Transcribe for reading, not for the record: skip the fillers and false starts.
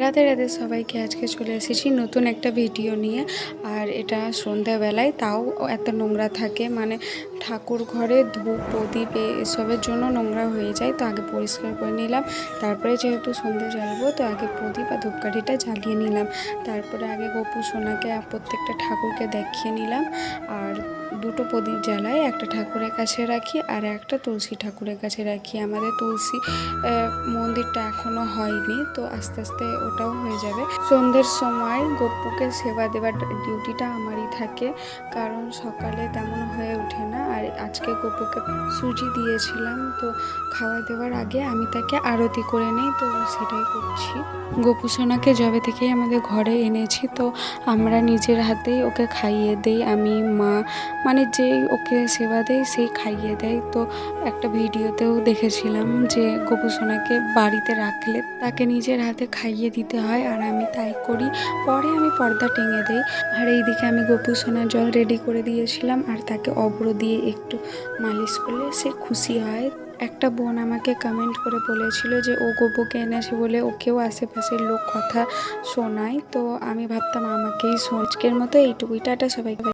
রাধে রাধে সবাইকে। আজকে চলে এসেছি নতুন একটা ভিডিও নিয়ে। আর এটা সন্ধ্যাবেলায়, তাও এত নোংরা থাকে, মানে ঠাকুর ঘরে ধূপ প্রদীপ এসবের জন্য নোংরা হয়ে যায়। তো আগে পরিষ্কার করে নিলাম, তারপরে যেহেতু সন্ধ্যে জ্বালবো তো আগে প্রদীপ আর ধূপকাঠিটা জ্বালিয়ে নিলাম। তারপরে আগে গোপু সোনাকে প্রত্যেকটা ঠাকুরকে দেখিয়ে নিলাম। আর দুটো প্রদীপ জ্বালাই, একটা ঠাকুরের কাছে রাখি আর একটা তুলসী ঠাকুরের কাছে রাখি। আমাদের তুলসী মন্দিরটা এখনও হয়নি, তো আস্তে আস্তে ওটাও হয়ে যাবে। সন্ধ্যের সময় গপুকে সেবা দেওয়ার ডিউটিটা আমারই থাকে, কারণ সকালে তেমন হয়ে ওঠে না। আর আজকে গপুকে সুজি দিয়েছিলাম, তো খাওয়া দেওয়ার আগে আমি তাকে আরতি করে নিই, তো সেটাই করছি। গপু সোনাকে যবে থেকেই আমাদের ঘরে এনেছি, তো আমরা নিজের হাতেই ওকে খাইয়ে দেই। আমি, মা, মানে যেই ওকে সেবা দেয় সেই খাইয়ে দেয়। তো একটা ভিডিওতেও দেখেছিলাম যে গপু সোনাকে বাড়িতে রাখলে তাকে নিজের হাতে খাইয়ে দিতে হয়, আর আমি তাই করি। পরে আমি পর্দা টেঙে দেই। আর এইদিকে আমি গপু সোনার জল রেডি করে দিয়েছিলাম, আর তাকে অভ্র দিয়ে একটু মালিশ করলে সে খুশি হয়। একটা বোন আমাকে কমেন্ট করে বলেছিল যে ও গপুকে এনেছে বলে ওকেও আশেপাশের লোক কথা শোনায়। তো আমি ভাবতাম আমাকেই শোন। আজকের মতো এইটুকুই। টাটা সবাইকে।